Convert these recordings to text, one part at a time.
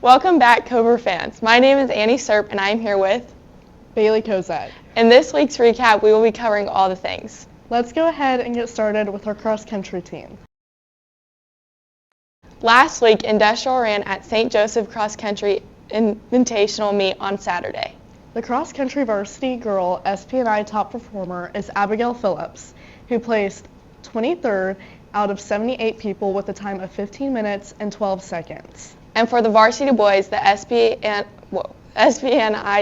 Welcome back, Cobra fans. My name is Annie Serp, and I am here with Bailey Kozak. In this week's recap, we will be covering all the things. Let's go ahead and get started with our cross-country team. Last week, Industrial ran at St. Joseph Cross Country Invitational Meet on Saturday. The cross-country varsity girl SPNI top performer is Abigail Phillips, who placed 23rd out of 78 people with a time of 15 minutes and 12 seconds. And for the varsity boys, the SPNI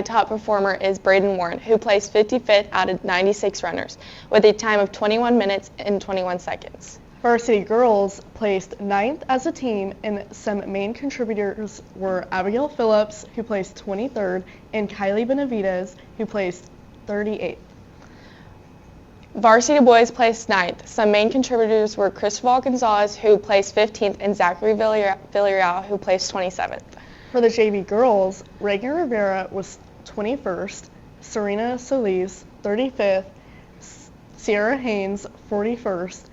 top performer is Braden Warren, who placed 55th out of 96 runners with a time of 21 minutes and 21 seconds. Varsity girls placed 9th as a team, and some main contributors were Abigail Phillips, who placed 23rd, and Kylie Benavides, who placed 38th. Varsity boys placed 9th. Some main contributors were Cristobal Gonzalez, who placed 15th, and Zachary Villarreal, who placed 27th. For the JV girls, Reagan Rivera was 21st, Serena Solis 35th, Sierra Haynes 41st,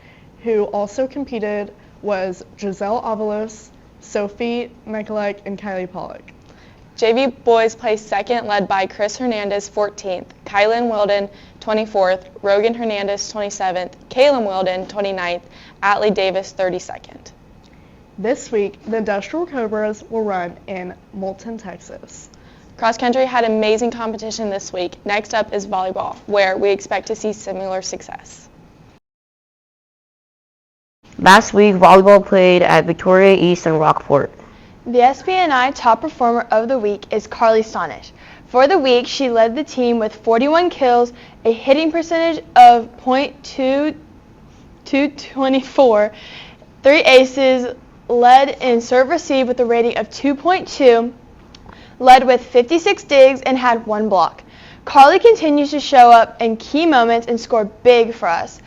who also competed was Giselle Avalos, Sophie Mikulek, and Kylie Pollock. JV boys placed 2nd, led by Chris Hernandez 14th, Kylan Wilden 24th, Rogan Hernandez 27th, Kaylin Wilden 29th, Atlee Davis 32nd. This week, the Industrial Cobras will run in Moulton, Texas. Cross country had amazing competition this week. Next up is volleyball, where we expect to see similar success. Last week, volleyball played at Victoria East and Rockport. The SPNI top performer of the week is Carly Stonish. For the week, she led the team with 41 kills, a hitting percentage of .224, 3 aces, led in serve receive with a rating of 2.2, led with 56 digs, and had 1 block. Carly continues to show up in key moments and score big for us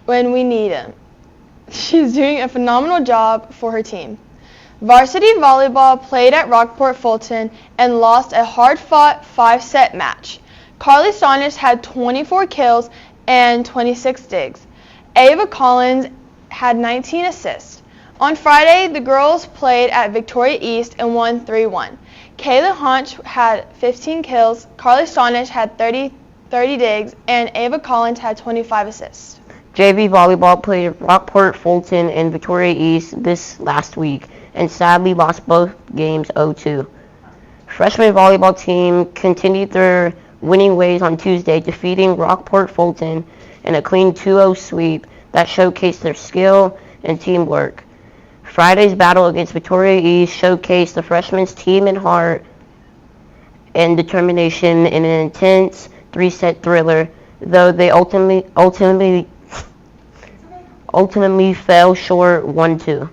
when we need him. She's doing a phenomenal job for her team. Varsity volleyball played at Rockport Fulton and lost a hard-fought 5-set match. Carly Stonish had 24 kills and 26 digs. Ava Collins had 19 assists. On Friday, the girls played at Victoria East and won 3-1. Kayla Hunch had 15 kills, Carly Stonish had 30 digs, and Ava Collins had 25 assists. JV volleyball played at Rockport Fulton and Victoria East this last week and sadly lost both games 0-2. Freshman volleyball team continued their winning ways on Tuesday, defeating Rockport Fulton in a clean 2-0 sweep that showcased their skill and teamwork. Friday's battle against Victoria East showcased the freshmen's team and heart and determination in an intense 3-set thriller, though they ultimately fell short 1-2.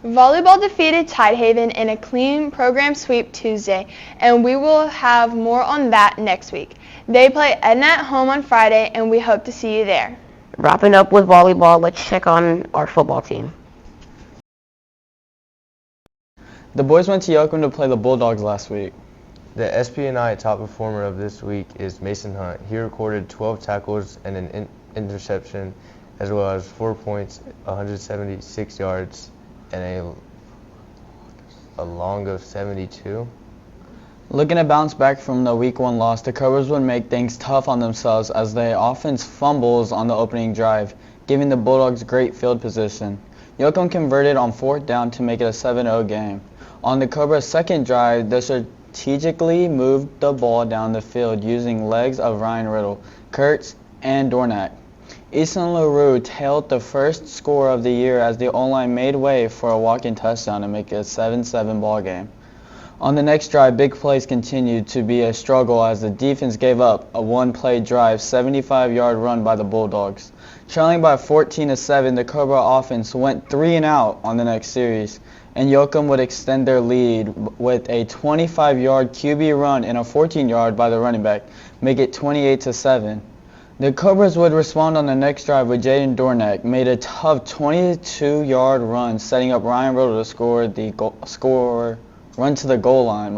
Volleyball defeated Tidehaven in a clean program sweep Tuesday, and we will have more on that next week. They play Edna at home on Friday, and we hope to see you there. Wrapping up with volleyball, let's check on our football team. The boys went to Yoakum to play the Bulldogs last week. The SPNI top performer of this week is Mason Hunt. He recorded 12 tackles and an interception, as well as 4 points, 176 yards, and a long of 72. Looking to bounce back from the Week 1 loss, the Cobras would make things tough on themselves as the offense fumbles on the opening drive, giving the Bulldogs great field position. Yoakum converted on 4th down to make it a 7-0 game. On the Cobras' second drive, they strategically moved the ball down the field using legs of Ryan Riddle, Kurtz, and Dornack. Easton LaRue tailed the first score of the year as the O-line made way for a walk-in touchdown to make it a 7-7 ball game. On the next drive, big plays continued to be a struggle as the defense gave up a one-play drive, 75-yard run by the Bulldogs. Trailing by 14-7, the Cobra offense went 3-and-out on the next series, and Yoakum would extend their lead with a 25-yard QB run and a 14-yard by the running back, make it 28-7. The Cobras would respond on the next drive with Jaden Dornack, made a tough 22-yard run, setting up Ryan Riddle to run to the goal line,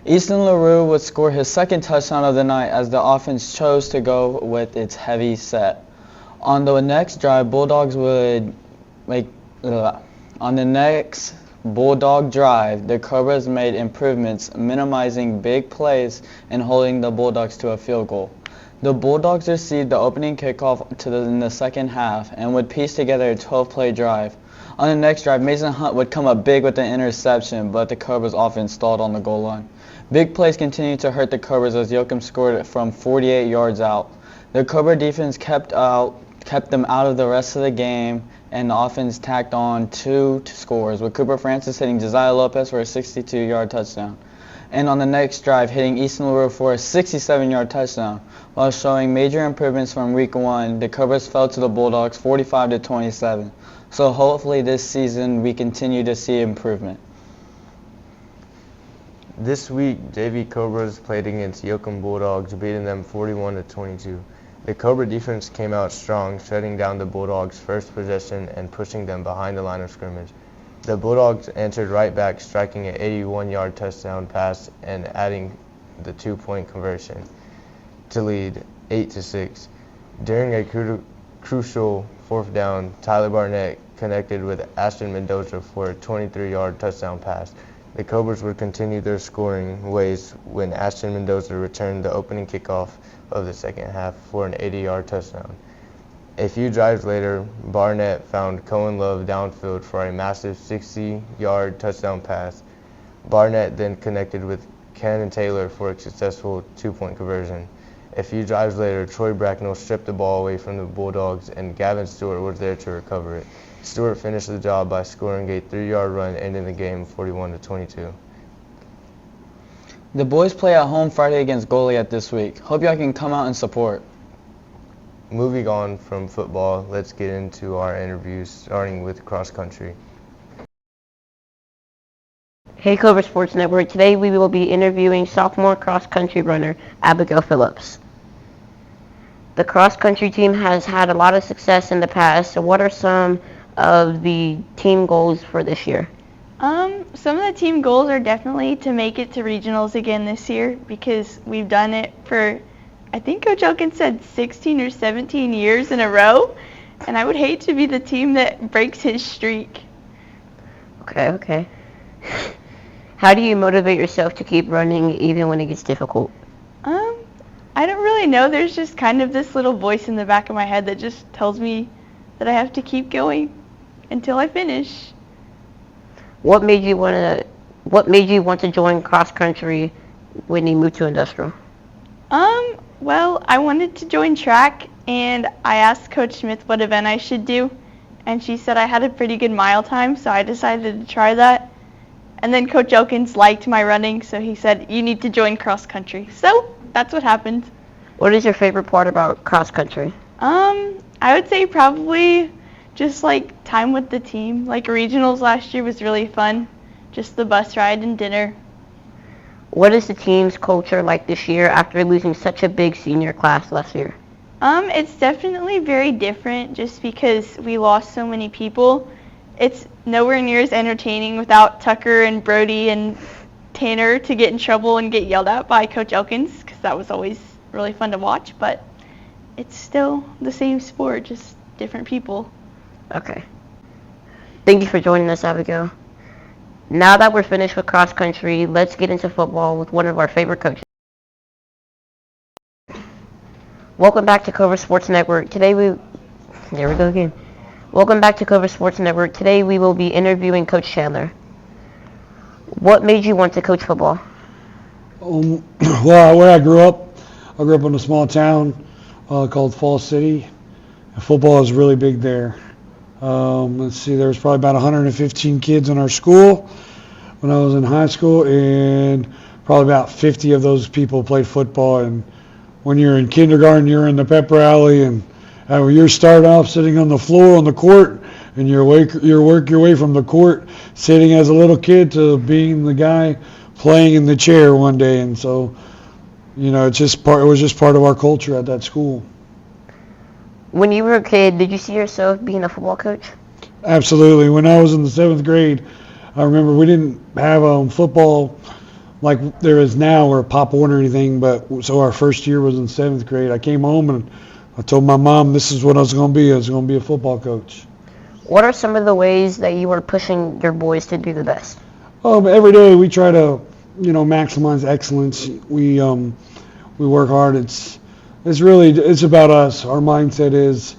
Easton LaRue would score his second touchdown of the night as the offense chose to go with its heavy set. On the next Bulldog drive, the Cobras made improvements, minimizing big plays and holding the Bulldogs to a field goal. The Bulldogs received the opening kickoff in the second half and would piece together a 12-play drive. On the next drive, Mason Hunt would come up big with an interception, but the Cobras offense stalled on the goal line. Big plays continued to hurt the Cobras as Yoakum scored from 48 yards out. The Cobra defense kept them out of the rest of the game, and the offense tacked on 2 scores, with Cooper Francis hitting Josiah Lopez for a 62-yard touchdown, and on the next drive hitting Easton LaRue for a 67-yard touchdown. While showing major improvements from Week 1, the Cobras fell to the Bulldogs 45-27. So hopefully this season we continue to see improvement. This week, JV Cobras played against Yoakum Bulldogs, beating them 41-22. The Cobra defense came out strong, shutting down the Bulldogs' first possession and pushing them behind the line of scrimmage. The Bulldogs answered right back, striking an 81-yard touchdown pass and adding the 2-point conversion to lead 8-6. During a crucial fourth down, Tyler Barnett connected with Ashton Mendoza for a 23-yard touchdown pass. The Cobras would continue their scoring ways when Ashton Mendoza returned the opening kickoff of the second half for an 80-yard touchdown. A few drives later, Barnett found Cohen Love downfield for a massive 60-yard touchdown pass. Barnett then connected with Cannon Taylor for a successful 2-point conversion. A few drives later, Troy Bracknell stripped the ball away from the Bulldogs, and Gavin Stewart was there to recover it. Stewart finished the job by scoring a 3-yard run, ending the game 41-22. The boys play at home Friday against Goliad this week. Hope y'all can come out and support. Moving on from football, let's get into our interviews, starting with cross country. Hey Cobra Sports Network, today we will be interviewing sophomore cross country runner Abigail Phillips. The cross country team has had a lot of success in the past, so what are some of the team goals for this year? Some of the team goals are definitely to make it to regionals again this year, because we've done it for, I think Coach Elkins said 16 or 17 years in a row, and I would hate to be the team that breaks his streak. Okay. How do you motivate yourself to keep running even when it gets difficult? I don't really know. There's just kind of this little voice in the back of my head that just tells me that I have to keep going until I finish. What made you want to join cross country when you moved to industrial? Well, I wanted to join track, and I asked Coach Smith what event I should do, and she said I had a pretty good mile time, so I decided to try that. And then Coach Elkins liked my running, so he said, you need to join cross country. So that's what happened. What is your favorite part about cross country? I would say probably just like time with the team. Like regionals last year was really fun. Just the bus ride and dinner. What is the team's culture like this year after losing such a big senior class last year? It's definitely very different just because we lost so many people. It's nowhere near as entertaining without Tucker and Brody and Tanner to get in trouble and get yelled at by Coach Elkins, because that was always really fun to watch, but it's still the same sport, just different people. Okay. Thank you for joining us, Abigail. Now that we're finished with cross country, let's get into football with one of our favorite coaches. Welcome back to Cobra Sports Network. Welcome back to Cobra Sports Network. Today we will be interviewing Coach Chandler. What made you want to coach football? Well, where I grew up in a small town called Falls City. Football is really big there. Let's see, there was probably about 115 kids in our school when I was in high school, and probably about 50 of those people played football. And when you're in kindergarten, you're in the pep rally, and you're starting off sitting on the floor on the court, and you work your way from the court, sitting as a little kid, to being the guy playing in the chair one day. And so, it was just part of our culture at that school. When you were a kid, did you see yourself being a football coach? Absolutely. When I was in the 7th grade, I remember we didn't have football like there is now, or Pop Warner or anything, so our first year was in 7th grade. I came home and I told my mom this is what I was going to be. I was going to be a football coach. What are some of the ways that you are pushing your boys to do the best? Every day we try to, maximize excellence. We work hard. It's about us. Our mindset is,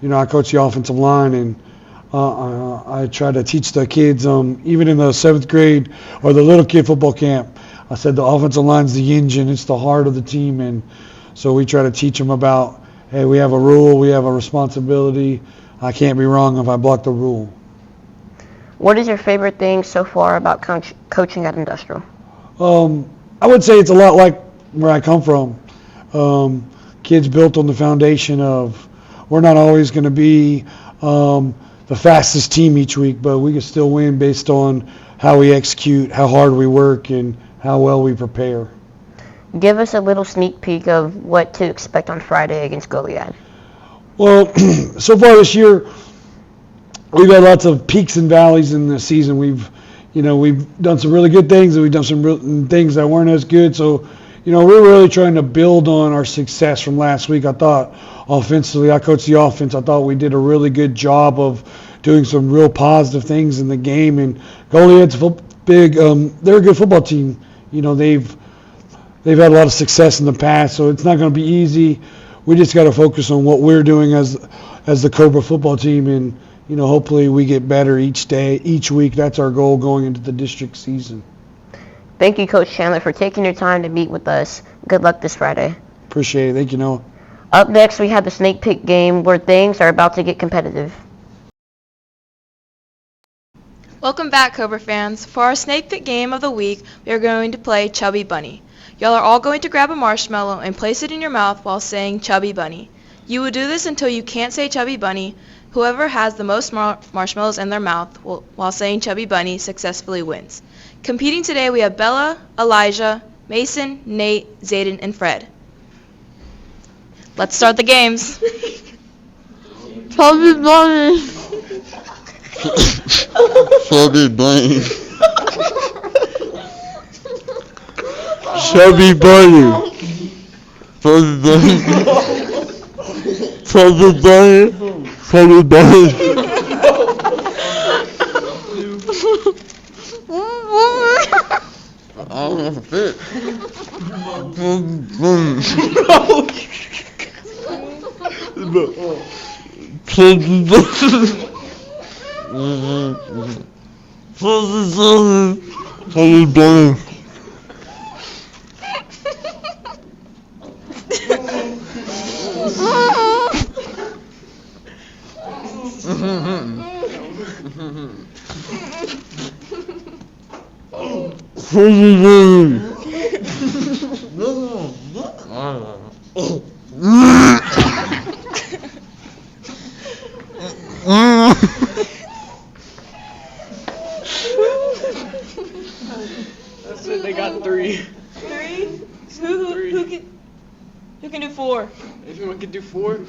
I coach the offensive line, and I try to teach the kids, even in the 7th grade or the little kid football camp. I said the offensive line's the engine. It's the heart of the team, and so we try to teach them about, hey, we have a rule, we have a responsibility. I can't be wrong if I block the rule. What is your favorite thing so far about coaching at Industrial? I would say it's a lot like where I come from. Kids built on the foundation of we're not always going to be the fastest team each week, but we can still win based on how we execute, how hard we work, and how well we prepare. Give us a little sneak peek of what to expect on Friday against Goliad. Well, so far this year, we've had lots of peaks and valleys in the season. We've done some really good things, and we've done some things that weren't as good. So, we're really trying to build on our success from last week. I thought offensively, I coached the offense. I thought we did a really good job of doing some real positive things in the game. And Goliad's they're a good football team. They've had a lot of success in the past, so it's not going to be easy. We just got to focus on what we're doing as the Cobra football team, and hopefully we get better each day, each week. That's our goal going into the district season. Thank you, Coach Chandler, for taking your time to meet with us. Good luck this Friday. Appreciate it. Thank you, Noah. Up next, we have the Snake Pit game where things are about to get competitive. Welcome back, Cobra fans. For our Snake Pit game of the week, we are going to play Chubby Bunny. Y'all are all going to grab a marshmallow and place it in your mouth while saying Chubby Bunny. You will do this until you can't say Chubby Bunny. Whoever has the most marshmallows in their mouth while saying Chubby Bunny successfully wins. Competing today, we have Bella, Elijah, Mason, Nate, Zayden, and Fred. Let's start the games. Chubby Bunny. Chubby Bunny. Chubby Bunny. Chubby Bunny. Chubby Bunny. Chubby Bunny. I don't know if it fit. Chubby Bunny. Chubby Bunny. That's it, they got 3. 3? Who can do 4? Anyone can do 4? Can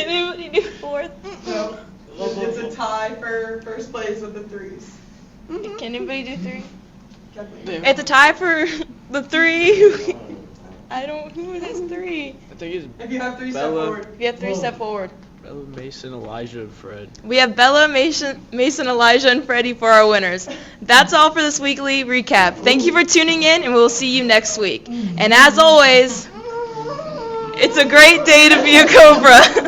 anybody do 4? No. It's a tie for first place with the 3s. Can anybody do 3? Damn. It's a tie for the 3. Who has 3? I think it's If you have 3, step Bella. forward. We have 3, step forward. Bella, Mason, Elijah, and Fred. We have Bella, Mason, Elijah, and Freddie for our winners. That's all for this weekly recap. Thank you for tuning in, and we'll see you next week. And as always, it's a great day to be a Cobra.